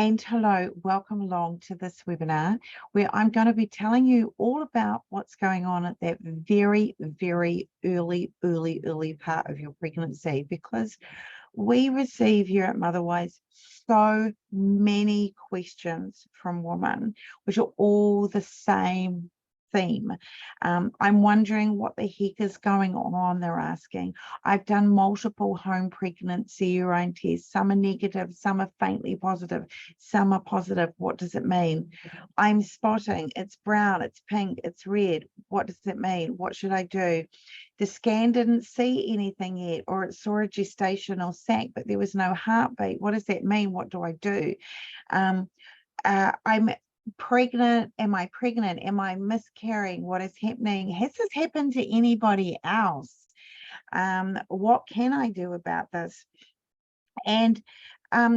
And hello, welcome along to this webinar where I'm going to be telling you all about what's going on at that very, very early part of your pregnancy, because we receive here at Motherwise so many questions from women, which are all the same theme. I'm wondering what the heck is going on, they're asking. I've done multiple home pregnancy urine tests. Some are negative, some are faintly positive, some are positive. What does it mean? I'm spotting, it's brown, it's pink, it's red. What does it mean? What should I do? The scan didn't see anything yet, or it saw a gestational sac, but there was no heartbeat. What does that mean? What do I do? I'm pregnant. Am I pregnant? Am I miscarrying? What is happening? Has this happened to anybody else? What can I do about this? And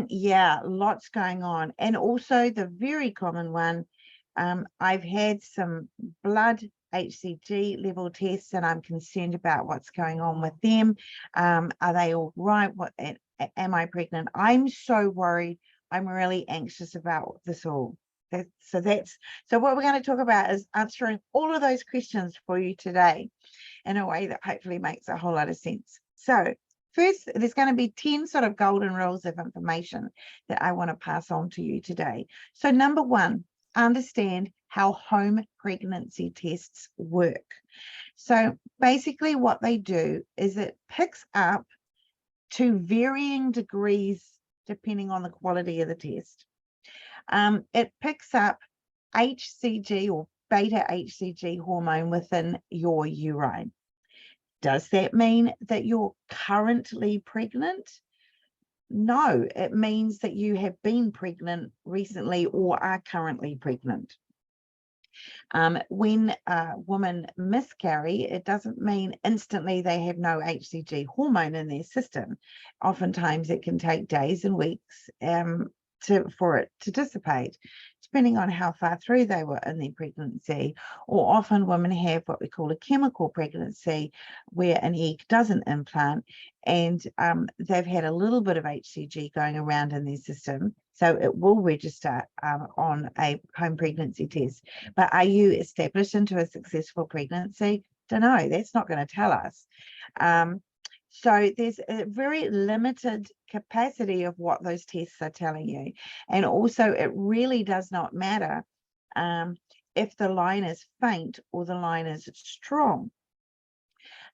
yeah, lots going on. And also the very common one, I've had some blood HCG level tests and I'm concerned about what's going on with them. Are they all right? Am I pregnant? I'm so worried. I'm really anxious about this all. So what we're going to talk about is answering all of those questions for you today in a way that hopefully makes a whole lot of sense. So first, there's going to be 10 sort of golden rules of information that I want to pass on to you today. So number one, understand how home pregnancy tests work. So basically what they do is it picks up to varying degrees depending on the quality of the test. It picks up HCG or beta HCG hormone within your urine. Does that mean that you're currently pregnant? No, it means that you have been pregnant recently or are currently pregnant. When women miscarry, it doesn't mean instantly they have no HCG hormone in their system. Oftentimes it can take days and weeks for it to dissipate, depending on how far through they were in their pregnancy. Or often women have what we call a chemical pregnancy, where an egg doesn't implant and they've had a little bit of HCG going around in their system. So it will register on a home pregnancy test. But are you established into a successful pregnancy? Don't know. That's not going to tell us. So there's a very limited capacity of what those tests are telling you. And also it really does not matter if the line is faint or the line is strong.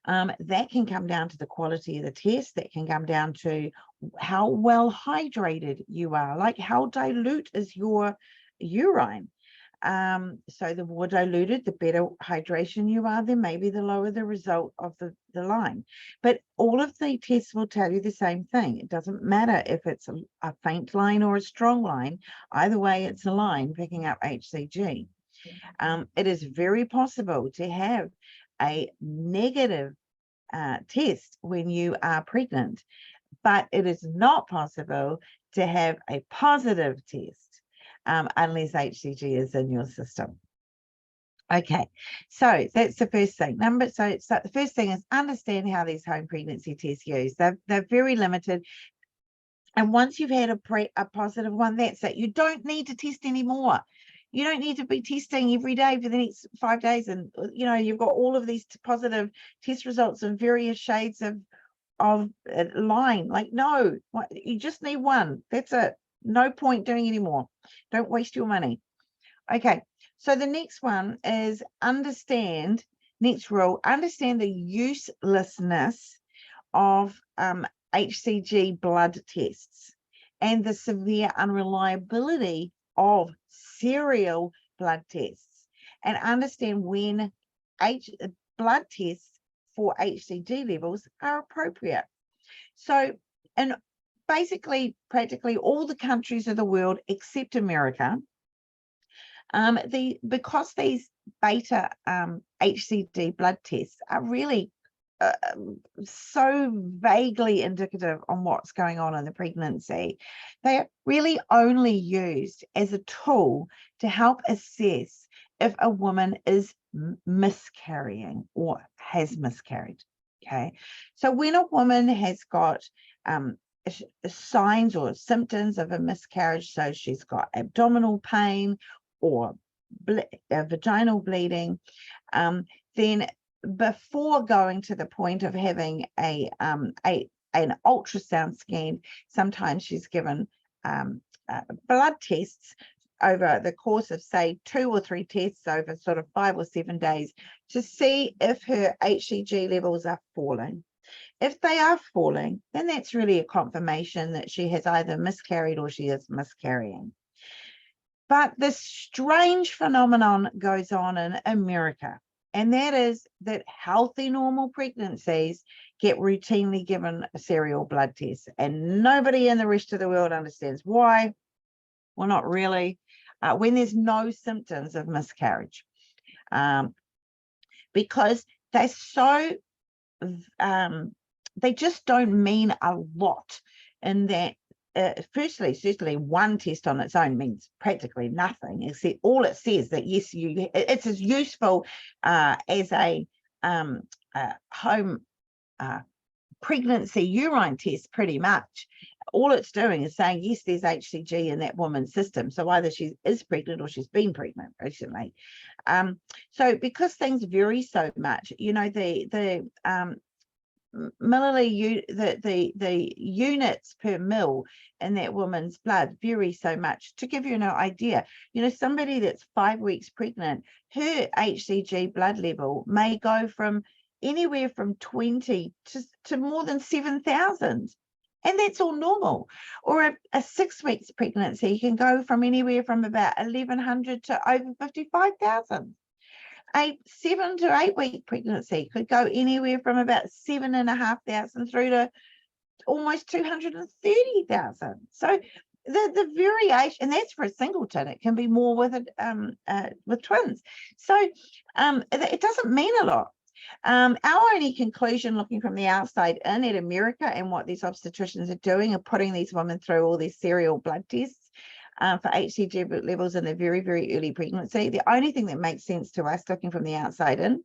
That can come down to the quality of the test. That can come down to how well hydrated you are, like how dilute is your urine. So the more diluted, the better hydration you are, then maybe the lower the result of the line. But all of the tests will tell you the same thing. It doesn't matter if it's a faint line or a strong line. Either way, it's a line picking up HCG. It is very possible to have a negative test when you are pregnant, but it is not possible to have a positive test unless HCG is in your system. Okay, so that's the first thing. So the first thing is understand how these home pregnancy tests are used. They're very limited. And once you've had a positive one, that's it. You don't need to test anymore. You don't need to be testing every day for the next 5 days. And, you know, you've got all of these positive test results in various shades of line. Like, no, you just need one. That's it. No point doing any more. Don't waste your money. Okay, so the next one is next rule, understand the uselessness of HCG blood tests and the severe unreliability of serial blood tests, and understand when blood tests for HCG levels are appropriate. So, and basically, practically all the countries of the world except America, because these beta HCG blood tests are really so vaguely indicative on what's going on in the pregnancy, they are really only used as a tool to help assess if a woman is miscarrying or has miscarried. Okay, so when a woman has got signs or symptoms of a miscarriage, so she's got abdominal pain or vaginal bleeding, then before going to the point of having an ultrasound scan, sometimes she's given blood tests over the course of, say, 2 or 3 tests over sort of 5 or 7 days to see if her HCG levels are falling. If they are falling, then that's really a confirmation that she has either miscarried or she is miscarrying. But this strange phenomenon goes on in America, and that is that healthy, normal pregnancies get routinely given serial blood tests, and nobody in the rest of the world understands why. Well, not really. When there's no symptoms of miscarriage, because they're so, they just don't mean a lot in that. Firstly, certainly one test on its own means practically nothing, except all it says that yes, it's as useful as a home pregnancy urine test, pretty much. All it's doing is saying, yes, there's HCG in that woman's system. So either she is pregnant or she's been pregnant recently. So because things vary so much, you know, the units per mil in that woman's blood vary so much. To give you an idea, you know, somebody that's 5 weeks pregnant, her HCG blood level may go from anywhere from 20 to more than 7,000, and that's all normal. Or a 6 weeks pregnancy can go from anywhere from about 1,100 to over 55,000. A 7 to 8 week pregnancy could go anywhere from about 7,500 through to almost 230,000. So the variation, and that's for a singleton. It can be more with twins. So it doesn't mean a lot. Our only conclusion, looking from the outside in at America and what these obstetricians are doing, are putting these women through all these serial blood tests for HCG levels in the very, very early pregnancy. The only thing that makes sense to us, looking from the outside in,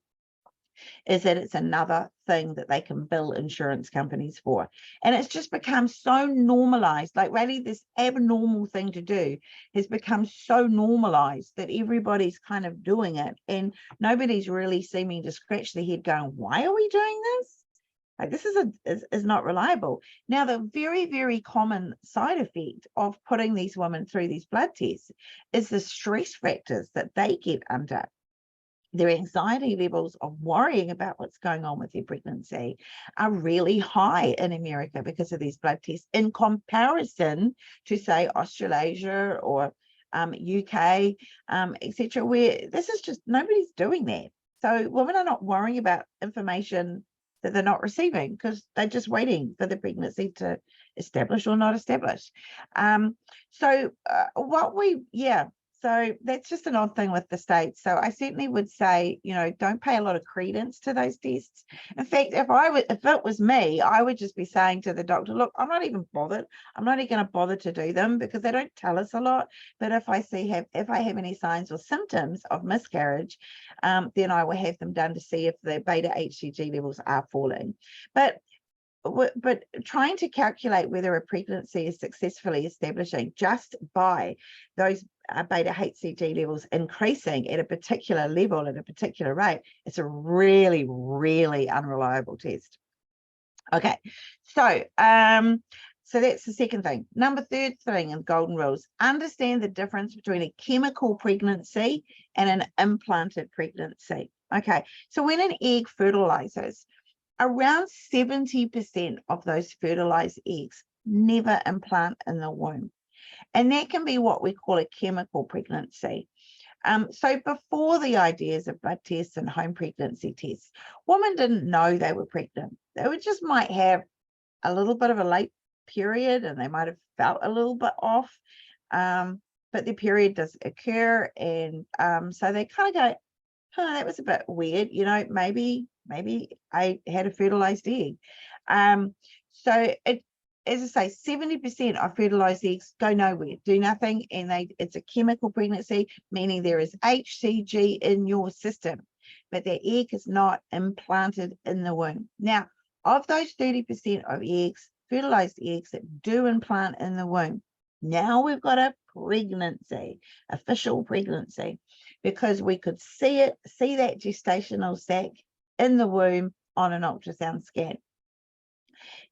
is that it's another thing that they can bill insurance companies for. And it's just become so normalized, like really this abnormal thing to do has become so normalized that everybody's kind of doing it, and nobody's really seeming to scratch their head going, why are we doing this? Like, this is not reliable. Now, the very, very common side effect of putting these women through these blood tests is the stress factors that they get under. Their anxiety levels of worrying about what's going on with their pregnancy are really high in America because of these blood tests, in comparison to, say, Australasia or UK, etc., where this is just, nobody's doing that. So women are not worrying about information that they're not receiving because they're just waiting for the pregnancy to establish or not establish. So that's just an odd thing with the States. So I certainly would say, you know, don't pay a lot of credence to those tests. In fact, if it was me, I would just be saying to the doctor, look, I'm not even bothered. I'm not even going to bother to do them because they don't tell us a lot. But if I have any signs or symptoms of miscarriage, then I will have them done to see if the beta HCG levels are falling. But trying to calculate whether a pregnancy is successfully establishing just by those beta HCG levels increasing at a particular level at a particular rate, it's a really, really unreliable test. Okay, so that's the second thing. Third thing in golden rules: understand the difference between a chemical pregnancy and an implanted pregnancy. Okay, so when an egg fertilizes, around 70% of those fertilized eggs never implant in the womb. And that can be what we call a chemical pregnancy. So before the ideas of blood tests and home pregnancy tests, women didn't know they were pregnant. They just might have a little bit of a late period and they might have felt a little bit off, but the period does occur. And so they kind of go, oh, that was a bit weird, you know, maybe I had a fertilized egg. So as I say, 70% of fertilized eggs go nowhere, do nothing, and it's a chemical pregnancy, meaning there is HCG in your system, but the egg is not implanted in the womb. Now, of those 30% of eggs fertilized eggs that do implant in the womb. Now we've got a pregnancy, official pregnancy, because we could see that gestational sac in the womb on an ultrasound scan.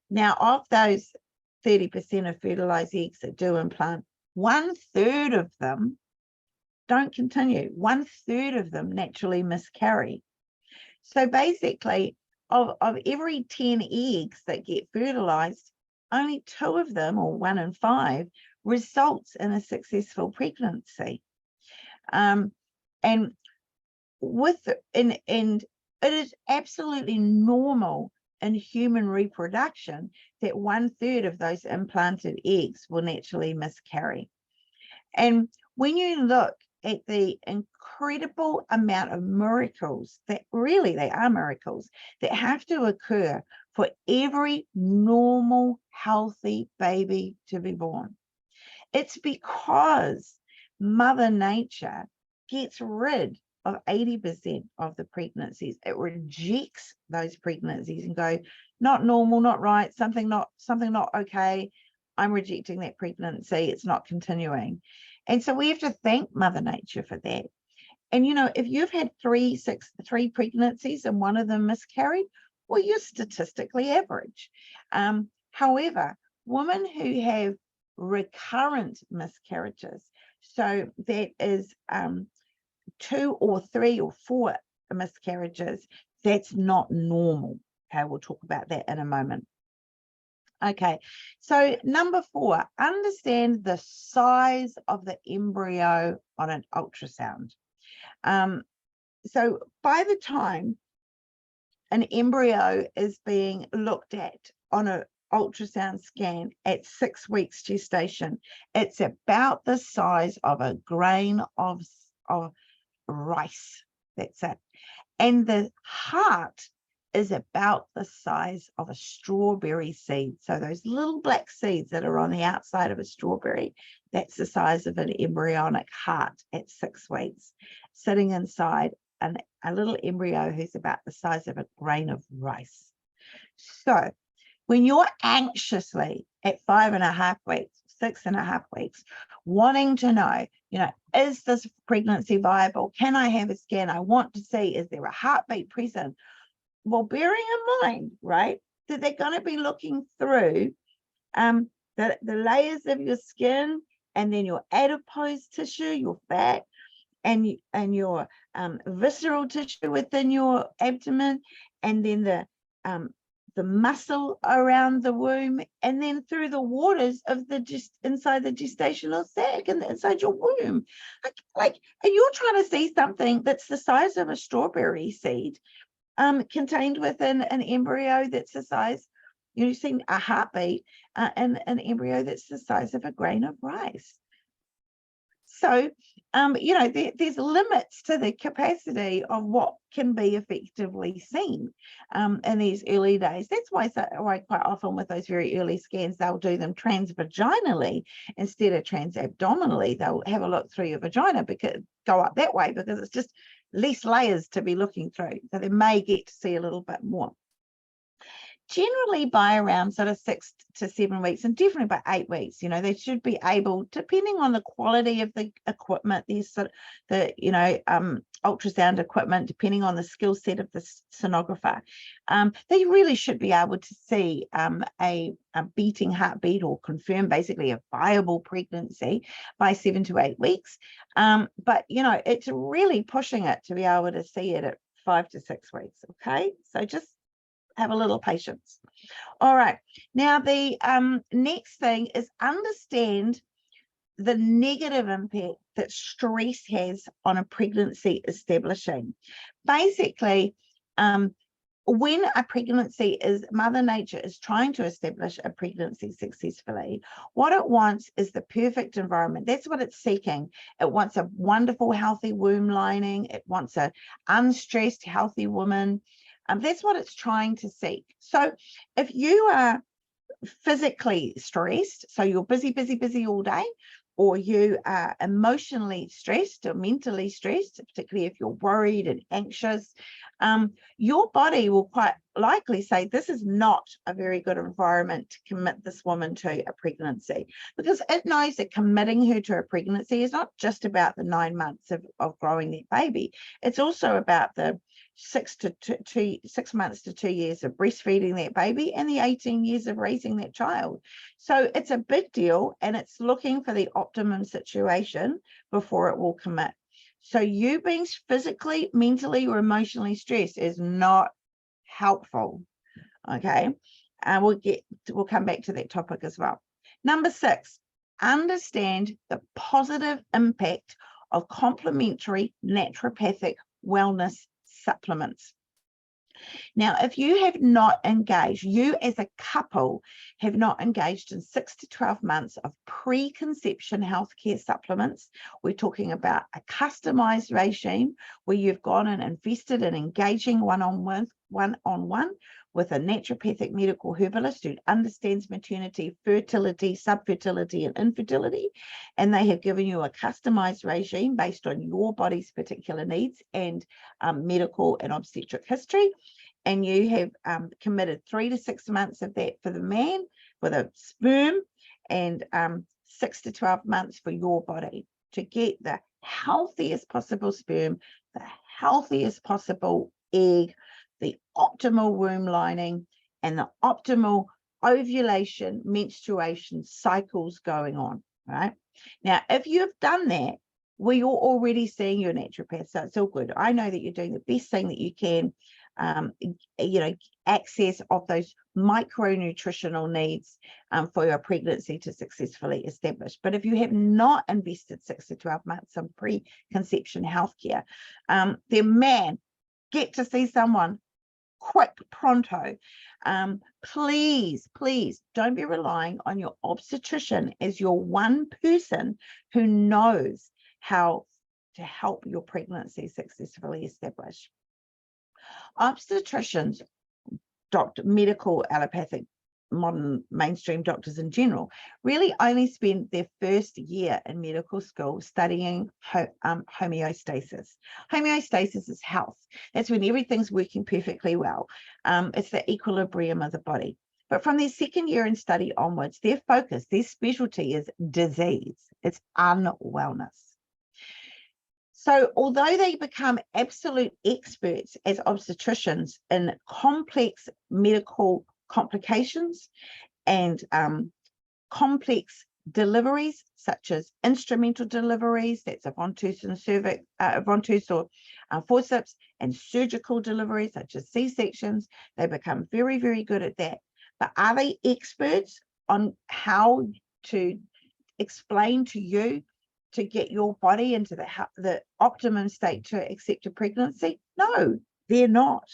Now, of those 30% of fertilized eggs that do implant, 1/3 of them don't continue. 1/3 of them naturally miscarry. So basically, of every 10 eggs that get fertilized, only 2 of them, or 1 in 5, results in a successful pregnancy. And it is absolutely normal in human reproduction that 1/3 of those implanted eggs will naturally miscarry. And when you look at the incredible amount of miracles that really they are miracles that have to occur for every normal, healthy baby to be born, it's because Mother Nature gets rid of 80% of the pregnancies. It rejects those pregnancies and go, not normal, not right, something not okay. I'm rejecting that pregnancy. It's not continuing. And so we have to thank Mother Nature for that. And, you know, if you've had three pregnancies and one of them miscarried, well, you're statistically average. However, women who have recurrent miscarriages, so that is 2 or 3 or 4 miscarriages, that's not normal. Okay, we'll talk about that in a moment. Okay, so number 4, understand the size of the embryo on an ultrasound. So by the time an embryo is being looked at on an ultrasound scan at 6 weeks gestation, it's about the size of a grain of rice. That's it. And the heart is about the size of a strawberry seed. So those little black seeds that are on the outside of a strawberry, that's the size of an embryonic heart at 6 weeks, sitting inside a little embryo who's about the size of a grain of rice. So when you're anxiously at 5.5 weeks, 6.5 weeks, wanting to know, you know, is this pregnancy viable? Can I have a scan? I want to see, is there a heartbeat present? Well, bearing in mind, right, that they're going to be looking through the layers of your skin, and then your adipose tissue, your fat, and your visceral tissue within your abdomen, and then the muscle around the womb, and then through the waters of inside the gestational sac and inside your womb. Like, and you're trying to see something that's the size of a strawberry seed, contained within an embryo that's the size, you've seen a heartbeat, and an embryo that's the size of a grain of rice. So, you know, there's limits to the capacity of what can be effectively seen in these early days. That's why quite often with those very early scans, they'll do them transvaginally instead of transabdominally. They'll have a look through your vagina, go up that way, because it's just less layers to be looking through. So they may get to see a little bit more. Generally by around sort of 6 to 7 weeks, and definitely by 8 weeks, you know, they should be able, depending on the quality of the equipment, ultrasound equipment, depending on the skill set of the sonographer, they really should be able to see a beating heartbeat, or confirm basically a viable pregnancy by 7 to 8 weeks. But, you know, it's really pushing it to be able to see it at 5 to 6 weeks. Okay, so just have a little patience. All right, now the next thing is understand the negative impact that stress has on a pregnancy establishing. Basically, when a pregnancy Mother Nature is trying to establish a pregnancy successfully, what it wants is the perfect environment. That's what it's seeking. It wants a wonderful, healthy womb lining. It wants an unstressed, healthy woman. That's what it's trying to seek. So if you are physically stressed, so you're busy all day, or you are emotionally stressed or mentally stressed, particularly if you're worried and anxious, your body will quite likely say, this is not a very good environment to commit this woman to a pregnancy, because it knows that committing her to a pregnancy is not just about the 9 months of growing that baby. It's also about the 6 months to 2 years of breastfeeding that baby and the 18 years of raising that child. So it's a big deal, and it's looking for the optimum situation before it will commit. So you being physically, mentally, or emotionally stressed is not helpful. Okay, and we'll come back to that topic as well. Number 6, understand the positive impact of complementary naturopathic wellness supplements. Now, if you have not engaged, you as a couple have not engaged in 6 to 12 months of preconception healthcare supplements, we're talking about a customized regime where you've gone and invested in engaging one-on-one with a naturopathic medical herbalist who understands maternity, fertility, subfertility, and infertility, and they have given you a customized regime based on your body's particular needs and medical and obstetric history, and you have committed 3 to 6 months of that for the man with a sperm, and 6 to 12 months for your body to get the healthiest possible sperm, the healthiest possible egg, the optimal womb lining, and the optimal ovulation, menstruation cycles going on, right? Now, if you've done that, well, you're already seeing your naturopath, so it's all good. I know that you're doing the best thing that you can, access of those micronutritional needs for your pregnancy to successfully establish. But if you have not invested 6 to 12 months in preconception healthcare, then man, get to see someone quick, pronto. Please don't be relying on your obstetrician as your one person who knows how to help your pregnancy successfully establish. Obstetricians, medical, allopathic, modern mainstream doctors in general, really only spend their first year in medical school studying homeostasis. Homeostasis is health. That's when everything's working perfectly well. It's the equilibrium of the body. But from their second year in study onwards, their focus, their specialty is disease. It's unwellness. So although they become absolute experts as obstetricians in complex medical complications and complex deliveries, such as instrumental deliveries, that's a ventouse and cervix, ventouse or forceps, and surgical deliveries, such as C-sections, they become very, very good at that. But are they experts on how to explain to you to get your body into the optimum state to accept a pregnancy? No, they're not.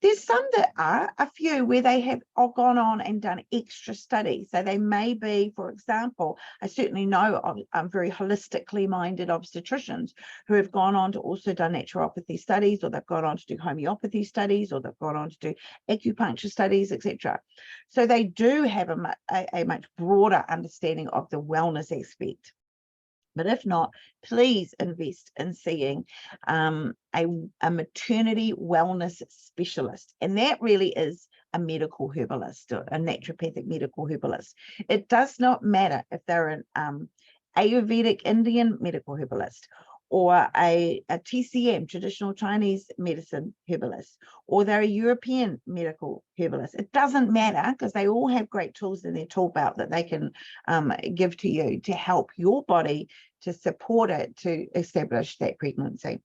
There's some that are, a few where they have gone on and done extra studies. So they may be, for example, I certainly know of very holistically minded obstetricians who have gone on to also do naturopathy studies, or they've gone on to do homeopathy studies, or they've gone on to do acupuncture studies, etc. So they do have a much broader understanding of the wellness aspect. But if not, please invest in seeing a maternity wellness specialist. And that really is a medical herbalist, or a naturopathic medical herbalist. It does not matter if they're an Ayurvedic Indian medical herbalist, or a TCM, traditional Chinese medicine herbalist, or they're a European medical herbalist. It doesn't matter, because they all have great tools in their tool belt that they can give to you to help your body, to support it, to establish that pregnancy.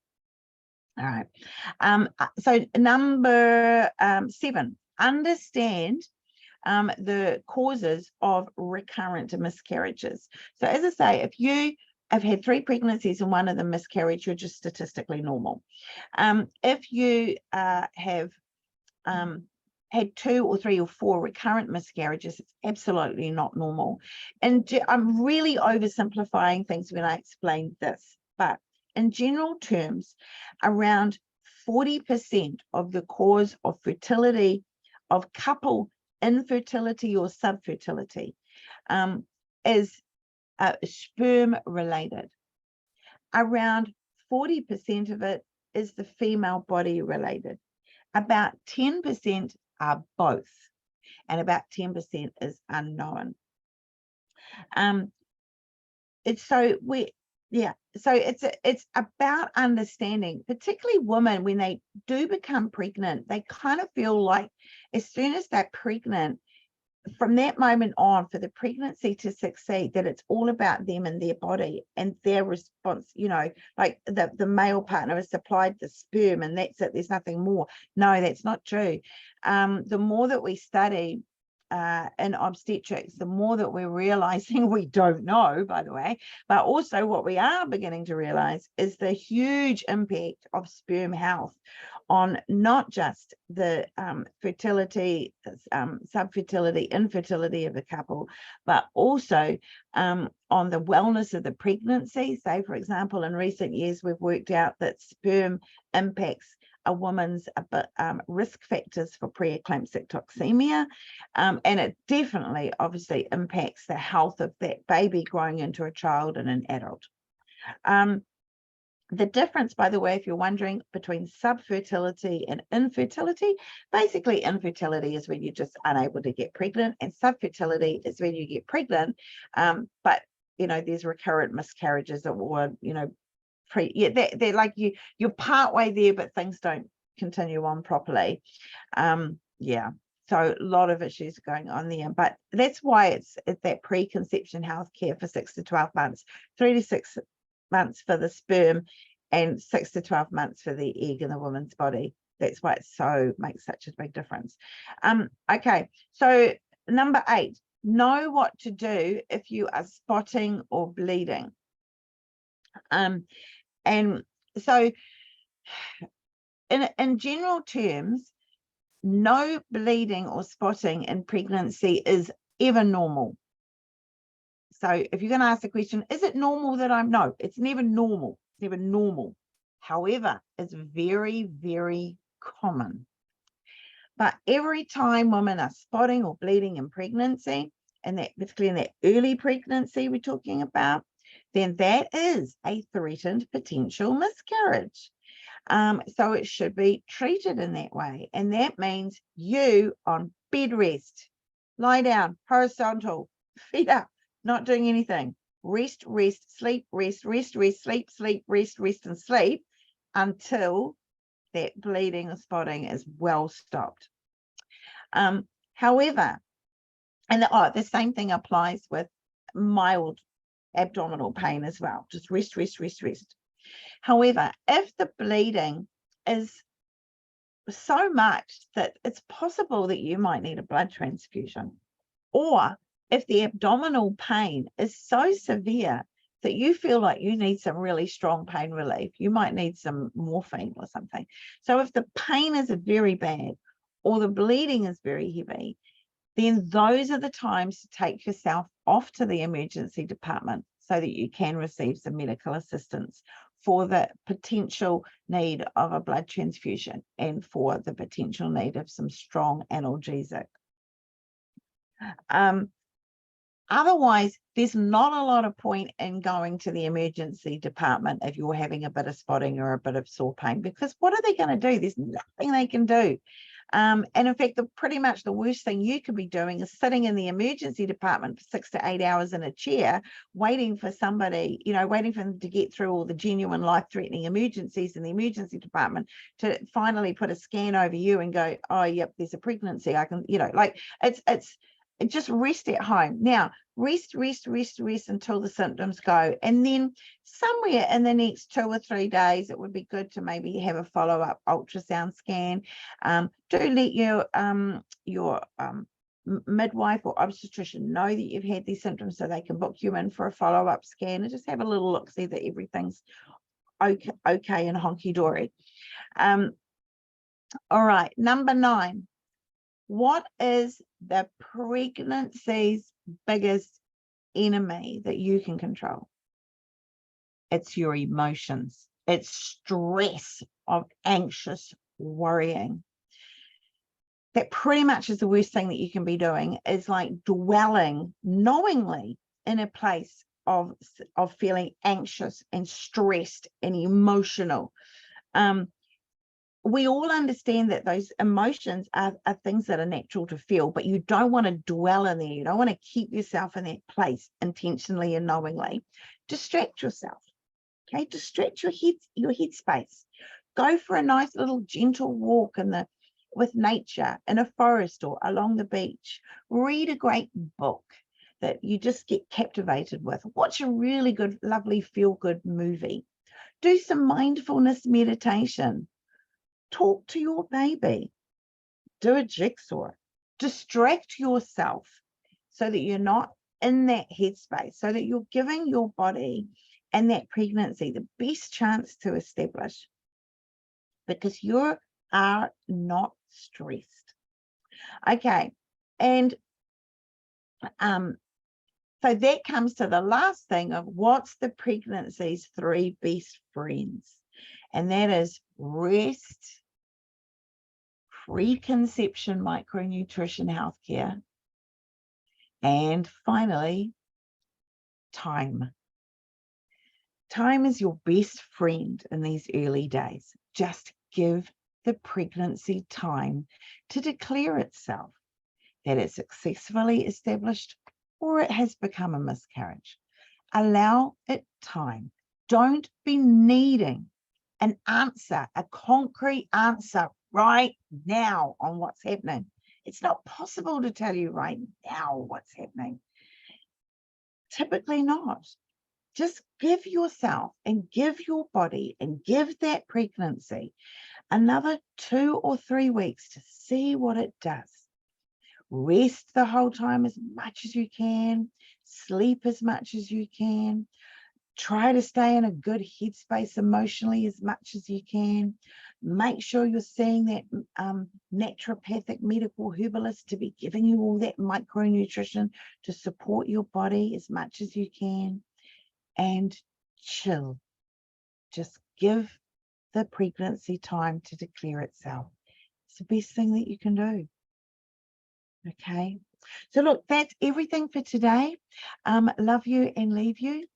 All right. So number 7, understand the causes of recurrent miscarriages. So as I say, if you have had 3 pregnancies and one of them miscarried, you're just statistically normal. If you have had 2 or 3 or 4 recurrent miscarriages, it's absolutely not normal. And I'm really oversimplifying things when I explain this, but in general terms, around 40% of the cause of fertility, of couple infertility or subfertility, is sperm related. Around 40% of it is the female body related. About 10% are both, and about 10% is unknown. It's about understanding, particularly women, when they do become pregnant, they kind of feel like as soon as they're pregnant, from that moment on, for the pregnancy to succeed, that it's all about them and their body and their response, like the male partner has supplied the sperm and that's it, there's nothing more. No, that's not true. The more that we study in obstetrics, the more that we're realizing we don't know, by the way, but also what we are beginning to realize is the huge impact of sperm health on not just the fertility, subfertility, infertility of a couple, but also on the wellness of the pregnancy. Say, for example, in recent years, we've worked out that sperm impacts a woman's risk factors for preeclamptic toxemia, and it definitely, obviously, impacts the health of that baby growing into a child and an adult. The difference, by the way, if you're wondering, between subfertility and infertility, basically infertility is when you're just unable to get pregnant, and subfertility is when you get pregnant, but there's recurrent miscarriages or they're like you're partway there, but things don't continue on properly. So a lot of issues going on there, but that's why it's that preconception healthcare for 6 to 12 months, 3 to 6 months for the sperm and 6 to 12 months for the egg in the woman's body. That's why it makes such a big difference. Okay, so number 8, know what to do if you are spotting or bleeding. And so in general terms, no bleeding or spotting in pregnancy is ever normal. So if you're going to ask the question, is it normal that no, it's never normal. It's never normal. However, it's very, very common. But every time women are spotting or bleeding in pregnancy, and that particularly in that early pregnancy we're talking about, then that is a threatened potential miscarriage. So it should be treated in that way. And that means you on bed rest, lie down, horizontal, feet up, not doing anything. Rest, rest, sleep, rest, rest, rest, sleep, sleep, rest, rest, and sleep until that bleeding or spotting is well stopped. However, and the same thing applies with mild abdominal pain as well. Just rest, rest, rest, rest. However, if the bleeding is so much that it's possible that you might need a blood transfusion, or if the abdominal pain is so severe that you feel like you need some really strong pain relief, you might need some morphine or something. So if the pain is very bad or the bleeding is very heavy, then those are the times to take yourself off to the emergency department so that you can receive some medical assistance for the potential need of a blood transfusion and for the potential need of some strong analgesic. Otherwise, there's not a lot of point in going to the emergency department if you're having a bit of spotting or a bit of sore pain, because what are they going to do? There's nothing they can do. And in fact, pretty much the worst thing you could be doing is sitting in the emergency department for 6 to 8 hours in a chair, waiting for somebody, waiting for them to get through all the genuine life-threatening emergencies in the emergency department to finally put a scan over you and go, oh, yep, there's a pregnancy. I can, it's just rest at home. Now, rest until the symptoms go. And then somewhere in the next 2 or 3 days, it would be good to maybe have a follow-up ultrasound scan. Do let your midwife or obstetrician know that you've had these symptoms so they can book you in for a follow-up scan and just have a little look, see that everything's okay and honky-dory. All right, number 9. What is the pregnancy's biggest enemy that you can control? It's your emotions. It's stress of anxious worrying. That pretty much is the worst thing that you can be doing, is like dwelling knowingly in a place of feeling anxious and stressed and emotional. We all understand that those emotions are things that are natural to feel, but you don't want to dwell in there. You don't want to keep yourself in that place intentionally and knowingly. Distract yourself. Okay, distract your headspace. Go for a nice little gentle walk with nature in a forest or along the beach. Read a great book that you just get captivated with. Watch a really good, lovely, feel-good movie. Do some mindfulness meditation. Talk to your baby. Do a jigsaw. Distract yourself so that you're not in that headspace, so that you're giving your body and that pregnancy the best chance to establish, because you are not stressed. Okay, and so that comes to the last thing of what's the pregnancy's 3 best friends, and that is rest, preconception micronutrition healthcare, and finally, time. Time is your best friend in these early days. Just give the pregnancy time to declare itself that it's successfully established or it has become a miscarriage. Allow it time. Don't be needing an answer, a concrete answer right now on what's happening. It's not possible to tell you right now what's happening. Typically not. Just give yourself and give your body and give that pregnancy another 2 or 3 weeks to see what it does. Rest the whole time as much as you can. Sleep as much as you can. Try to stay in a good headspace emotionally as much as you can. Make sure you're seeing that naturopathic medical herbalist to be giving you all that micronutrition to support your body as much as you can. And chill. Just give the pregnancy time to declare itself. It's the best thing that you can do. Okay. So look, that's everything for today. Love you and leave you.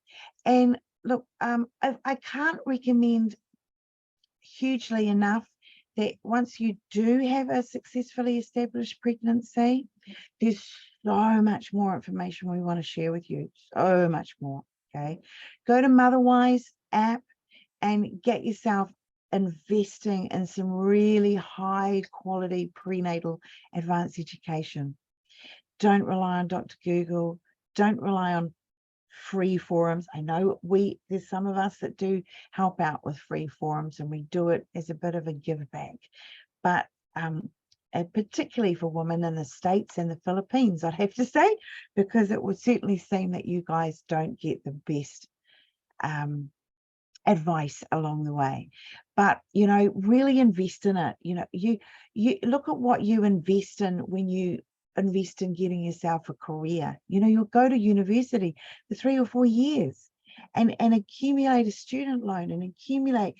And look, I can't recommend hugely enough that once you do have a successfully established pregnancy, there's so much more information we want to share with you. So much more. Okay. Go to Motherwise app and get yourself investing in some really high quality prenatal advanced education. Don't rely on Dr. Google. Don't rely on free forums. I know there's some of us that do help out with free forums, and we do it as a bit of a give back. But particularly for women in the States and the Philippines, I'd have to say, because it would certainly seem that you guys don't get the best advice along the way. But you know, really invest in it. You know, you look at what you invest in when you invest in getting yourself a career. You know, you'll go to university for 3 or 4 years and accumulate a student loan and accumulate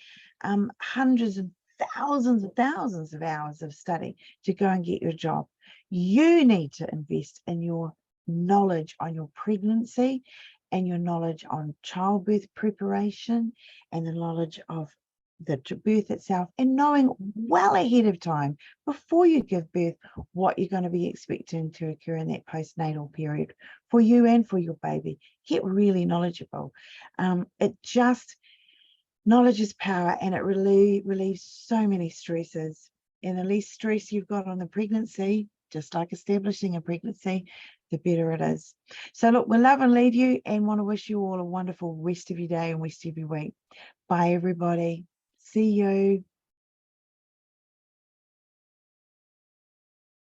hundreds and thousands of hours of study to go and get your job. You need to invest in your knowledge on your pregnancy and your knowledge on childbirth preparation and the knowledge of the birth itself, and knowing well ahead of time before you give birth what you're going to be expecting to occur in that postnatal period for you and for your baby. Get really knowledgeable. Knowledge is power, and it really relieves so many stresses. And the less stress you've got on the pregnancy, just like establishing a pregnancy, the better it is. So look, we love and leave you and want to wish you all a wonderful rest of your day and rest of your week. Bye, everybody. See you.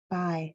Bye.